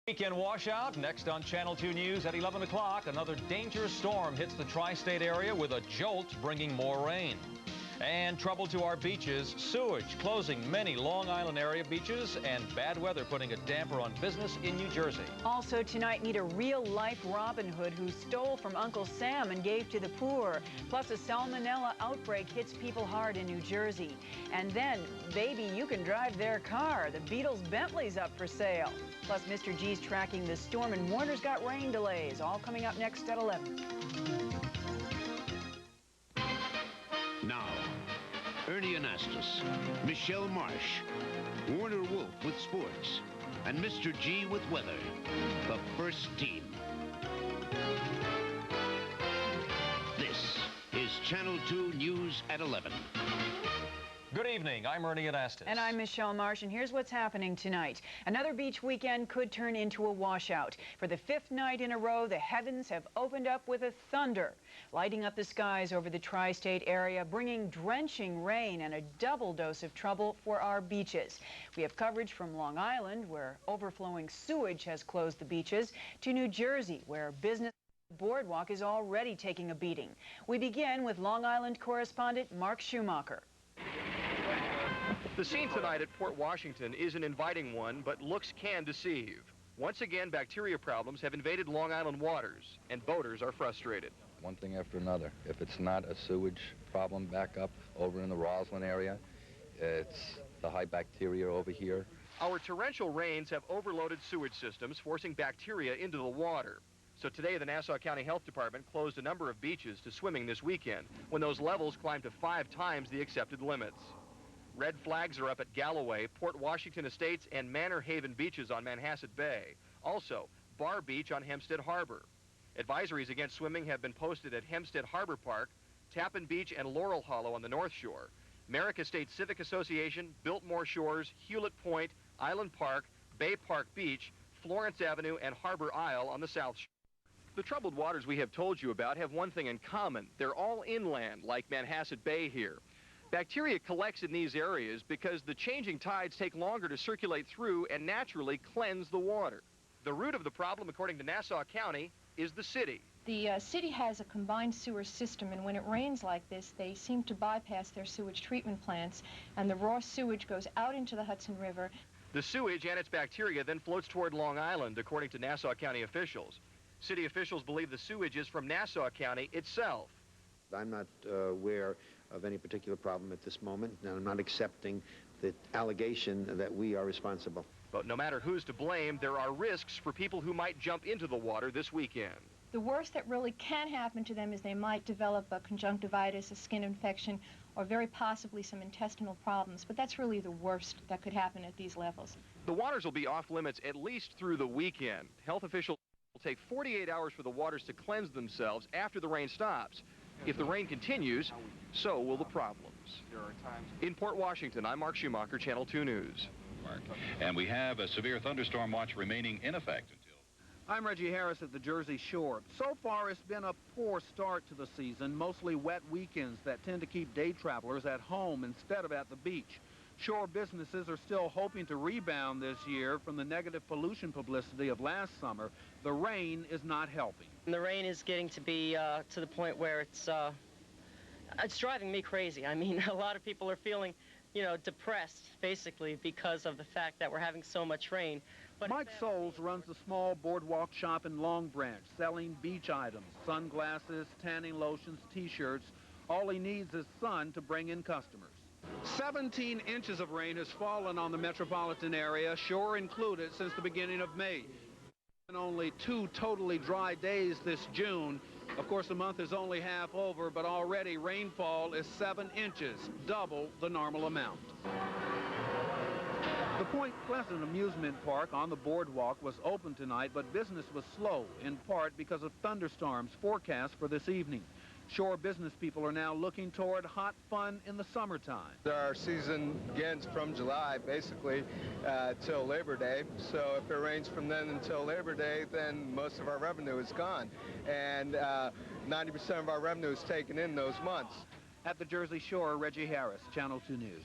Weekend washout. Next on Channel 2 News at 11 o'clock, another dangerous storm hits the tri-state area with a jolt bringing more rain. And trouble to our beaches, sewage closing many Long Island area beaches, and bad weather putting a damper on business in New Jersey. Also tonight, meet a real-life Robin Hood who stole from Uncle Sam and gave to the poor. Plus, a salmonella outbreak hits people hard in New Jersey. And then, baby, you can drive their car. The Beatles Bentley's up for sale. Plus, Mr. G's tracking the storm, and Warner's got rain delays. All coming up next at 11. Now, Ernie Anastos, Michele Marsh, Warner Wolf with sports, and Mr. G with weather. The first team. This is Channel 2 News at 11. Good evening. I'm Ernie Anastos. And I'm Michele Marsh, and here's what's happening tonight. Another beach weekend could turn into a washout. For the 5th night in a row, the heavens have opened up with a thunder, lighting up the skies over the tri-state area, bringing drenching rain and a double dose of trouble for our beaches. We have coverage from Long Island, where overflowing sewage has closed the beaches, to New Jersey, where business boardwalk is already taking a beating. We begin with Long Island correspondent Mark Schumacher. The scene tonight at Port Washington is an inviting one, but looks can deceive. Once again, bacteria problems have invaded Long Island waters, and boaters are frustrated. One thing after another. If it's not a sewage problem back up over in the Roslyn area, it's the high bacteria over here. Our torrential rains have overloaded sewage systems, forcing bacteria into the water. So today, the Nassau County Health Department closed a number of beaches to swimming this weekend, when those levels climbed to 5 times the accepted limits. Red flags are up at Galloway, Port Washington Estates, and Manor Haven beaches on Manhasset Bay. Also, Bar Beach on Hempstead Harbor. Advisories against swimming have been posted at Hempstead Harbor Park, Tappan Beach, and Laurel Hollow on the North Shore, Merrick State Civic Association, Biltmore Shores, Hewlett Point, Island Park, Bay Park Beach, Florence Avenue, and Harbor Isle on the South Shore. The troubled waters we have told you about have one thing in common. They're all inland, like Manhasset Bay here. Bacteria collects in these areas because the changing tides take longer to circulate through and naturally cleanse the water. The root of the problem, according to Nassau County, is the city. The city has a combined sewer system, and when it rains like this, they seem to bypass their sewage treatment plants, and the raw sewage goes out into the Hudson River. The sewage and its bacteria then floats toward Long Island, according to Nassau County officials. City officials believe the sewage is from Nassau County itself. I'm not aware of any particular problem at this moment, and I'm not accepting the allegation that we are responsible. But no matter who's to blame, there are risks for people who might jump into the water this weekend. The worst that really can happen to them is they might develop a conjunctivitis, a skin infection, or very possibly some intestinal problems. But that's really the worst that could happen at these levels. The waters will be off limits at least through the weekend. Health officials will take 48 hours for the waters to cleanse themselves after the rain stops. If the rain continues, so will the problems. In Port Washington, I'm Mark Schumacher, Channel 2 News. Mark. And we have a severe thunderstorm watch remaining in effect until... I'm Reggie Harris at the Jersey Shore. So far, it's been a poor start to the season, mostly wet weekends that tend to keep day travelers at home instead of at the beach. Shore businesses are still hoping to rebound this year from the negative pollution publicity of last summer. The rain is not helping. The rain is getting to be to the point where it's driving me crazy. I mean, a lot of people are feeling, you know, depressed, basically, because of the fact that we're having so much rain. But Mike Souls runs a small boardwalk shop in Long Branch, selling beach items, sunglasses, tanning lotions, T-shirts. All he needs is sun to bring in customers. 17 inches of rain has fallen on the metropolitan area, shore included, since the beginning of May. And only 2 totally dry days this June. Of course, the month is only half over, but already rainfall is 7 inches, double the normal amount. The Point Pleasant Amusement Park on the boardwalk was open tonight, but business was slow, in part because of thunderstorms forecast for this evening. Shore business people are now looking toward hot fun in the summertime. Our season begins from July, basically, till Labor Day. So if it rains from then until Labor Day, then most of our revenue is gone. And 90% of our revenue is taken in those months. At the Jersey Shore, Reggie Harris, Channel 2 News.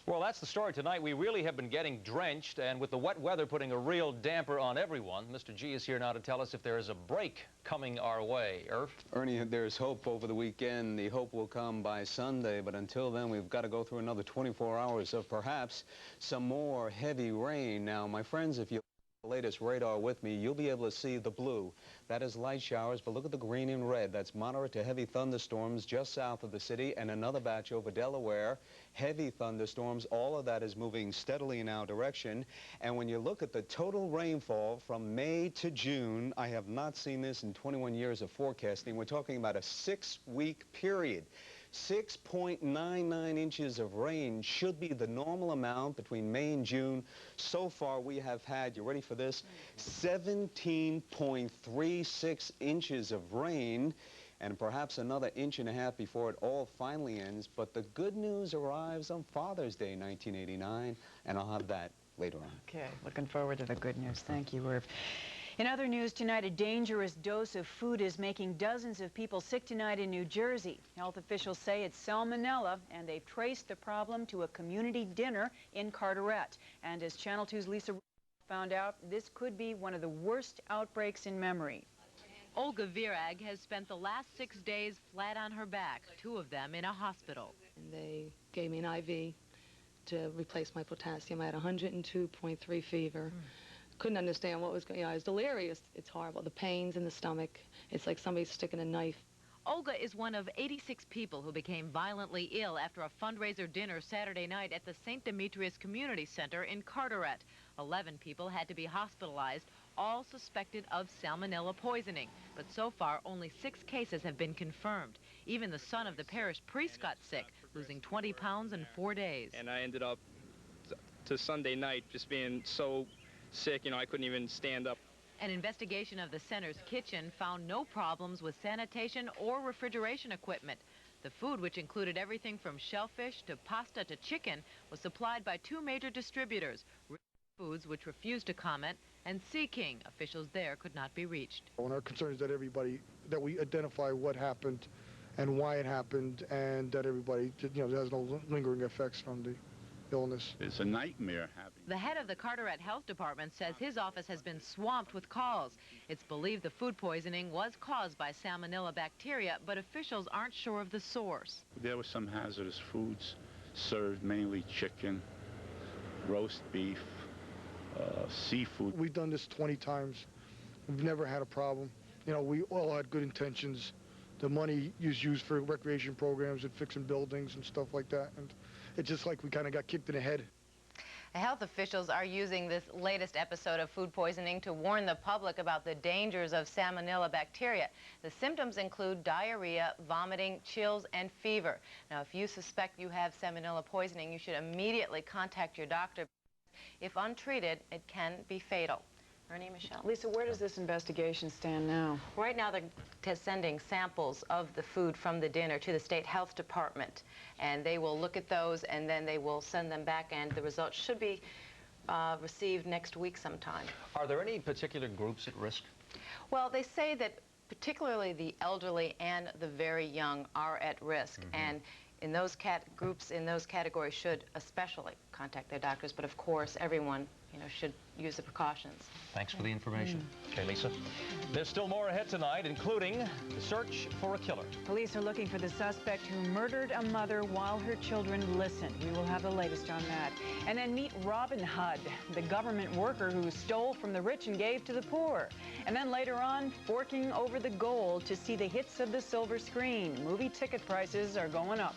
Well, that's the story tonight. We really have been getting drenched, and with the wet weather putting a real damper on everyone, Mr. G is here now to tell us if there is a break coming our way. Irv? Ernie, there's hope over the weekend. The hope will come by Sunday, but until then, we've got to go through another 24 hours of perhaps some more heavy rain. Now, my friends, if you the latest radar with me, you'll be able to see the blue. That is light showers, but look at the green and red. That's moderate to heavy thunderstorms just south of the city, and another batch over Delaware. Heavy thunderstorms. All of that is moving steadily in our direction. And when you look at the total rainfall from May to June, I have not seen this in 21 years of forecasting. We're talking about a 6-week period. 6.99 inches of rain should be the normal amount between May and June. So far, we have had, you ready for this, 17.36 inches of rain, and perhaps another inch and a half before it all finally ends. But the good news arrives on Father's Day 1989, and I'll have that later on. Okay, looking forward to the good news. Thank you, Irv. In other news tonight, a dangerous dose of food is making dozens of people sick tonight in New Jersey. Health officials say it's salmonella, and they've traced the problem to a community dinner in Carteret. And as Channel 2's Lisa found out, this could be one of the worst outbreaks in memory. Olga Virag has spent the last 6 days flat on her back, 2 of them in a hospital. And they gave me an IV to replace my potassium. I had 102.3 fever. Couldn't understand what was going on. I was delirious. It's horrible. The pains in the stomach. It's like somebody sticking a knife. Olga is one of 86 people who became violently ill after a fundraiser dinner Saturday night at the St. Demetrius Community Center in Carteret. 11 people had to be hospitalized, all suspected of salmonella poisoning. But so far, only 6 cases have been confirmed. Even the son of the parish priest got sick, losing 20 pounds in 4 days. And I ended up to Sunday night just being so sick, I couldn't even stand up. An investigation of the center's kitchen found no problems with sanitation or refrigeration equipment. The food, which included everything from shellfish to pasta to chicken, was supplied by 2 major distributors, Foods, which refused to comment, and Sea King. Officials there could not be reached. And our concern is that we identify what happened and why it happened, and that everybody, has no lingering effects from the illness. It's a nightmare having. The head of the Carteret Health Department says his office has been swamped with calls. It's believed the food poisoning was caused by salmonella bacteria, but officials aren't sure of the source. There were some hazardous foods served, mainly chicken, roast beef, seafood. We've done this 20 times. We've never had a problem. We all had good intentions. The money is used for recreation programs and fixing buildings and stuff like that. And it's just like we kind of got kicked in the head. Health officials are using this latest episode of food poisoning to warn the public about the dangers of salmonella bacteria. The symptoms include diarrhea, vomiting, chills, and fever. Now, if you suspect you have salmonella poisoning, you should immediately contact your doctor. If untreated, it can be fatal. Ernie, Michele. Lisa, where does this investigation stand now? Right now, they're sending samples of the food from the dinner to the state health department, and they will look at those, and then they will send them back, and the results should be received next week sometime. Are there any particular groups at risk? Well, they say that particularly the elderly and the very young are at risk, and in those groups in those categories should especially contact their doctors, but of course everyone should use the precautions. Thanks for the information. Okay, Lisa. There's still more ahead tonight, including the search for a killer. Police are looking for the suspect who murdered a mother while her children listened. We will have the latest on that. And then meet Robin Hood, the government worker who stole from the rich and gave to the poor. And then later on, forking over the gold to see the hits of the silver screen. Movie ticket prices are going up.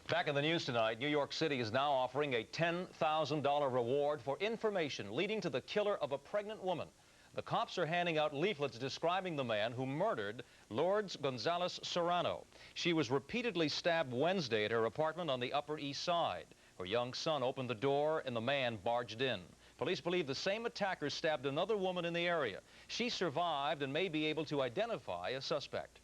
Back in the news tonight, New York City is now offering a $10,000 reward for information leading to the killer of a pregnant woman. The cops are handing out leaflets describing the man who murdered Lourdes Gonzalez Serrano. She was repeatedly stabbed Wednesday at her apartment on the Upper East Side. Her young son opened the door and the man barged in. Police believe the same attacker stabbed another woman in the area. She survived and may be able to identify a suspect.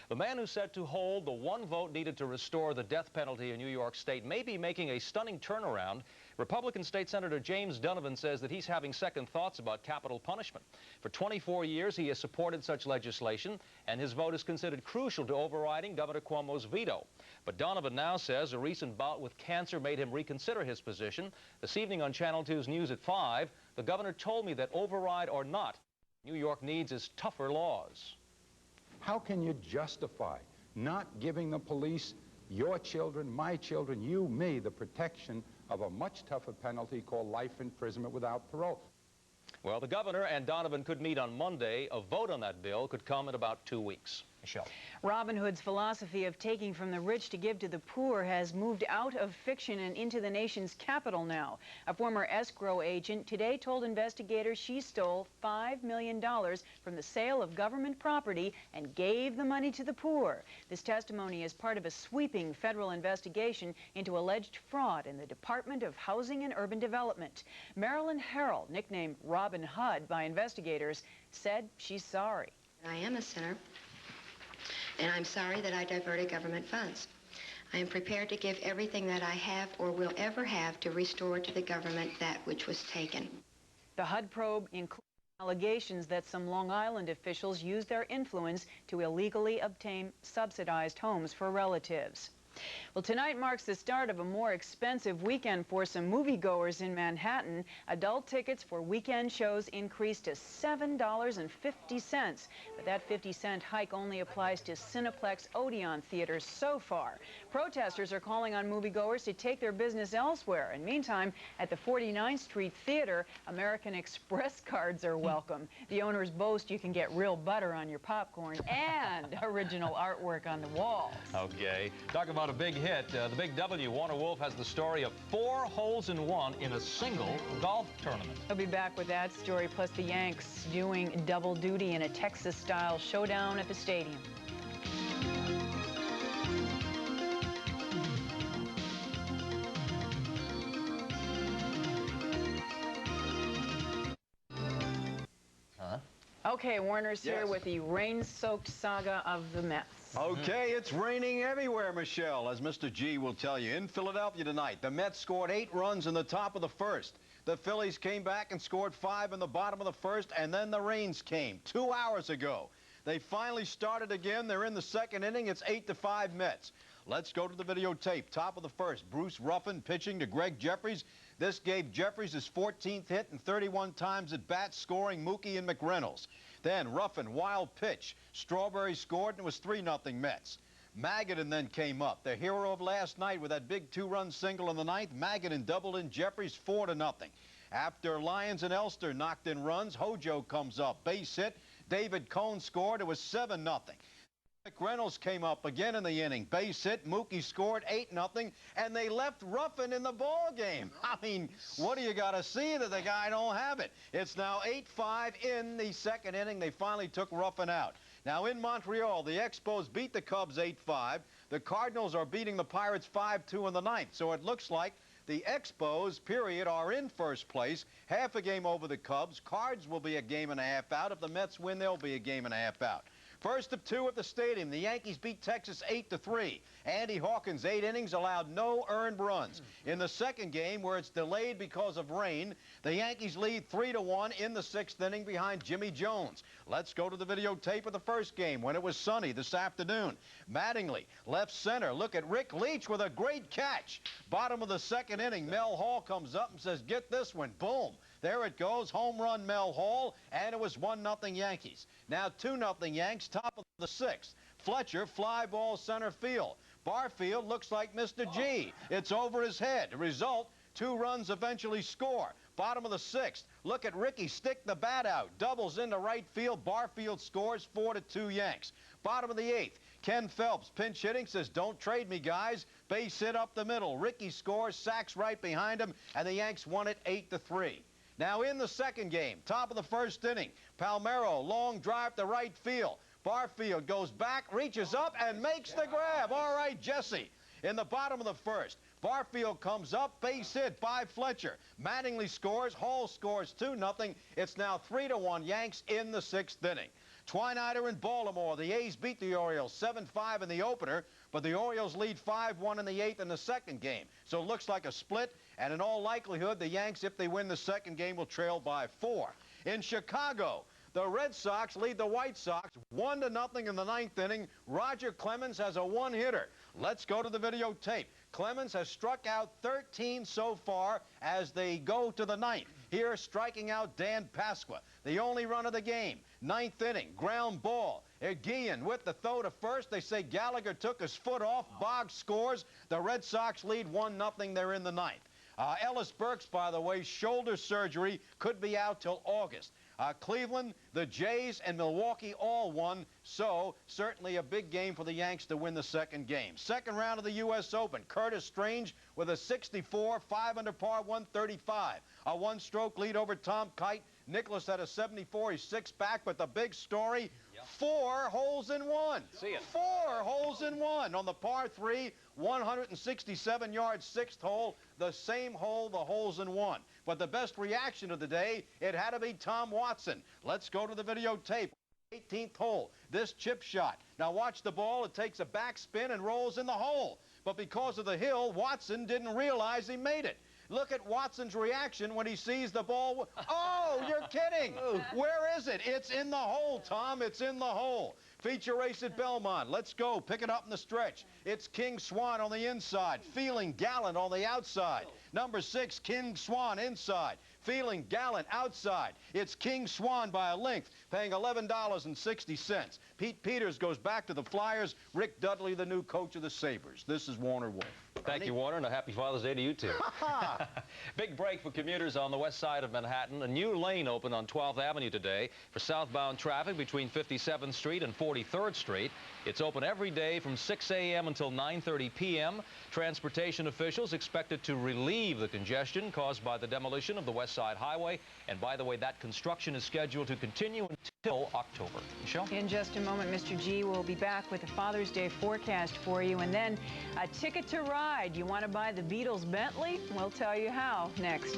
The man who's set to hold the one vote needed to restore the death penalty in New York State may be making a stunning turnaround. Republican State Senator James Donovan says that he's having second thoughts about capital punishment. For 24 years, he has supported such legislation, and his vote is considered crucial to overriding Governor Cuomo's veto. But Donovan now says a recent bout with cancer made him reconsider his position. This evening on Channel 2's News at 5, the governor told me that override or not, New York needs is tougher laws. How can you justify not giving the police, your children, my children, you, me, the protection of a much tougher penalty called life imprisonment without parole? Well, the governor and Donovan could meet on Monday. A vote on that bill could come in about 2 weeks. Michele. Robin Hood's philosophy of taking from the rich to give to the poor has moved out of fiction and into the nation's capital now. A former escrow agent today told investigators she stole $5 million from the sale of government property and gave the money to the poor. This testimony is part of a sweeping federal investigation into alleged fraud in the Department of Housing and Urban Development. Marilyn Harrell, nicknamed Robin Hood by investigators, said she's sorry. I am a sinner, and I'm sorry that I diverted government funds. I am prepared to give everything that I have or will ever have to restore to the government that which was taken. The HUD probe includes allegations that some Long Island officials used their influence to illegally obtain subsidized homes for relatives. Well, tonight marks the start of a more expensive weekend for some moviegoers in Manhattan. Adult tickets for weekend shows increased to $7.50, but that 50-cent hike only applies to Cineplex Odeon theaters so far. Protesters are calling on moviegoers to take their business elsewhere. And meantime, at the 49th Street Theater, American Express cards are welcome. The owners boast you can get real butter on your popcorn and original artwork on the walls. Okay. Talk about a big hit. The Big W, Warner Wolf, has the story of 4 holes in one in a single golf tournament. He'll be back with that story, plus the Yanks doing double duty in a Texas-style showdown at the stadium. Okay, Warner's here with the rain-soaked saga of the Mets. Okay, it's raining everywhere, Michelle, as Mr. G will tell you. In Philadelphia tonight, the Mets scored 8 runs in the top of the first. The Phillies came back and scored 5 in the bottom of the first, and then the rains came 2 hours ago. They finally started again. They're in the second inning. It's 8-5 Mets. Let's go to the videotape. Top of the first, Bruce Ruffin pitching to Greg Jeffries. This gave Jeffries his 14th hit and 31 times at bat, scoring Mookie and McReynolds. Then Ruffin, wild pitch. Strawberry scored, and it was 3-0 Mets. Magadan then came up, the hero of last night with that big 2-run single in the ninth. Magadan doubled in Jeffries 4-0. After Lyons and Elster knocked in runs, Hojo comes up, base hit. David Cone scored. It was 7-0. McReynolds came up again in the inning. Base hit. Mookie scored 8-0, and they left Ruffin in the ball game. I mean, what do you got to see that the guy don't have it? It's now 8-5 in the second inning. They finally took Ruffin out. Now in Montreal, the Expos beat the Cubs 8-5. The Cardinals are beating the Pirates 5-2 in the ninth. So it looks like the Expos, period, are in first place. Half a game over the Cubs. Cards will be a game and a half out. If the Mets win, they'll be a game and a half out. First of 2 at the stadium, the Yankees beat Texas 8-3. Andy Hawkins, 8 innings, allowed no earned runs. In the second game, where it's delayed because of rain, the Yankees lead 3-1 in the 6th inning behind Jimmy Jones. Let's go to the videotape of the first game when it was sunny this afternoon. Mattingly, left center. Look at Rick Leach with a great catch. Bottom of the second inning, Mel Hall comes up and says, get this one. Boom. There it goes, home run Mel Hall, and it was 1-0 Yankees. Now 2-0 Yanks, top of the 6th. Fletcher, fly ball center field. Barfield looks like Mr. G. It's over his head. The result, 2 runs eventually score. Bottom of the 6th. Look at Ricky stick the bat out. Doubles into right field. Barfield scores 4-2 Yanks. Bottom of the 8th. Ken Phelps, pinch hitting, says, don't trade me, guys. Base hit up the middle. Ricky scores, sacks right behind him, and the Yanks won it 8-3. Now in the second game, top of the first inning, Palmeiro, long drive to right field. Barfield goes back, reaches up, and makes the grab. All right, Jesse. In the bottom of the first, Barfield comes up, base hit by Fletcher. Mattingly scores, Hall scores 2-0. It's now 3-1 Yanks in the 6th inning. Twinider in Baltimore. The A's beat the Orioles 7-5 in the opener, but the Orioles lead 5-1 in the 8th in the second game. So it looks like a split, and in all likelihood, the Yanks, if they win the second game, will trail by 4. In Chicago, the Red Sox lead the White Sox 1-0 in the 9th inning. Roger Clemens has a one-hitter. Let's go to the videotape. Clemens has struck out 13 so far as they go to the 9th. Here, striking out Dan Pasqua, the only run of the game. 9th inning, ground ball. Guillen with the throw to first. They say Gallagher took his foot off. Boggs scores. The Red Sox lead 1-0. They're in the 9th. Ellis Burks, by the way, shoulder surgery, could be out till August. Cleveland, the Jays, and Milwaukee all won, so certainly a big game for the Yanks to win the second game. Second round of the U.S. Open, Curtis Strange with a 64, 5 under par, 135. A one-stroke lead over Tom Kite. Nicklaus had a 74, he's 6 back, but the big story, 4 holes in 1. See it. 4 holes in 1 on the par 3, 167-yard 6th hole, the same hole, the holes in 1. But the best reaction of the day, it had to be Tom Watson. Let's go to the videotape. 18th hole, this chip shot. Now watch the ball. It takes a backspin and rolls in the hole. But because of the hill, Watson didn't realize he made it. Look at Watson's reaction when he sees the ball. Oh, you're kidding. Where is it? It's in the hole, Tom. It's in the hole. Feature race at Belmont. Let's go. Pick it up in the stretch. It's King Swan on the inside. Feeling Gallant on the outside. Number 6, King Swan inside. Feeling Gallant outside. It's King Swan by a length, paying $11.60. Pete Peters goes back to the Flyers. Rick Dudley, the new coach of the Sabres. This is Warner Wolf. Thank you, Warner, and a happy Father's Day to you, too. Big break for commuters on the west side of Manhattan. A new lane opened on 12th Avenue today for southbound traffic between 57th Street and 43rd Street. It's open every day from 6 a.m. until 9:30 p.m. Transportation officials expected to relieve the congestion caused by the demolition of the West Side Highway. And by the way, that construction is scheduled to continue until October. Michelle? In just a moment, Mr. G will be back with a Father's Day forecast for you. And then a ticket to ride. You want to buy the Beatles Bentley? We'll tell you how next.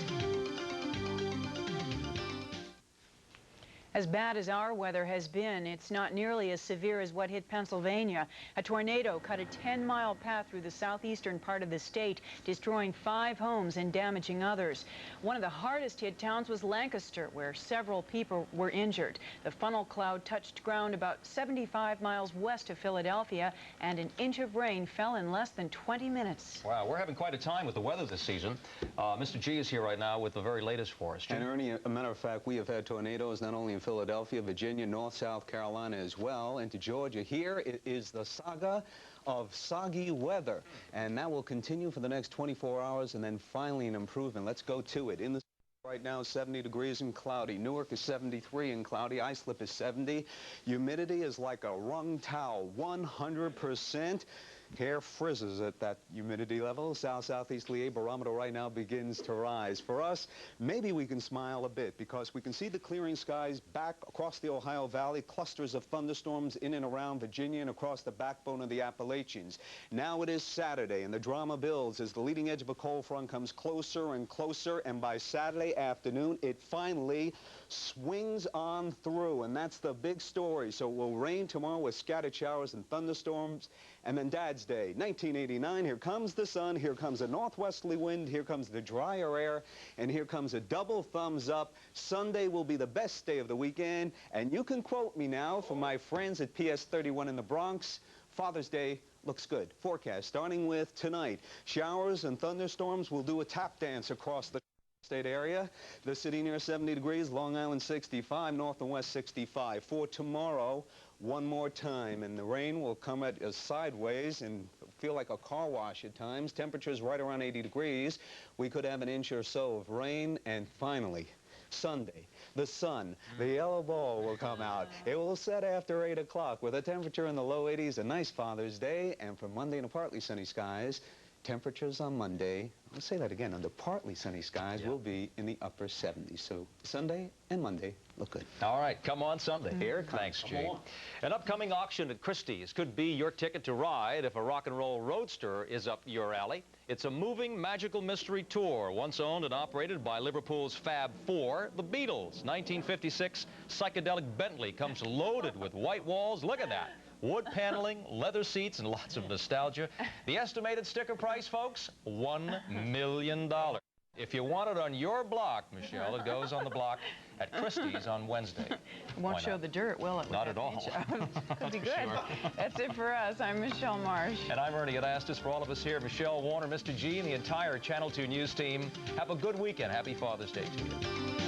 As bad as our weather has been, it's not nearly as severe as what hit Pennsylvania. A tornado cut a 10-mile path through the southeastern part of the state, destroying 5 homes and damaging others. One of the hardest hit towns was Lancaster, where several people were injured. The funnel cloud touched ground about 75 miles west of Philadelphia, and an inch of rain fell in less than 20 minutes. Wow, we're having quite a time with the weather this season. Mr. G is here right now with the very latest for us. And Ernie, a matter of fact, we have had tornadoes not only in Philadelphia, Virginia, North, South Carolina as well, and to Georgia. Here it is the saga of soggy weather, and that will continue for the next 24 hours, and then finally an improvement. Let's go to it. In the right now, 70 degrees and cloudy. Newark is 73 and cloudy. Islip is 70. Humidity is like a wrung towel, 100%. Hair frizzes at that humidity level. South-southeasterly barometer right now begins to rise. For us, maybe we can smile a bit because we can see the clearing skies back across the Ohio Valley, clusters of thunderstorms in and around Virginia and across the backbone of the Appalachians. Now it is Saturday, and the drama builds as the leading edge of a cold front comes closer and closer, and by Saturday afternoon, it finally swings on through, and that's the big story. So it will rain tomorrow with scattered showers and thunderstorms. And then Dad's Day, 1989, here comes the sun, here comes a northwesterly wind, here comes the drier air, and here comes a double thumbs up. Sunday will be the best day of the weekend, and you can quote me now from my friends at PS 31 in the Bronx. Father's Day looks good. Forecast starting with tonight. Showers and thunderstorms will do a tap dance across the state area. The city near 70 degrees, Long Island 65, north and west 65. For tomorrow, one more time, and the rain will come at us sideways and feel like a car wash at times. Temperatures right around 80 degrees. We could have an inch or so of rain, and finally, Sunday, the sun, the yellow ball will come out. It will set after 8 o'clock with a temperature in the low 80s, a nice Father's Day, and for Monday and partly sunny skies, Temperatures on Monday, I'll say that again, under partly sunny skies, will be in the upper 70s. So Sunday and Monday look good. All right, come on Sunday. Here it comes. Thanks, G. An upcoming auction at Christie's could be your ticket to ride if a rock and roll roadster is up your alley. It's a moving magical mystery tour, once owned and operated by Liverpool's Fab Four, the Beatles. 1956 psychedelic Bentley comes loaded with white walls. Look at that. Wood paneling, leather seats, and lots of nostalgia. The estimated sticker price, folks, $1 million. If you want it on your block, Michelle, it goes on the block at Christie's on Wednesday. It won't show the dirt, will it? Not at all. Could be good. Sure. That's it for us. I'm Michele Marsh. And I'm Ernie Anastos. For all of us here, Michelle, Warner, Mr. G, and the entire Channel 2 News team, have a good weekend. Happy Father's Day to you.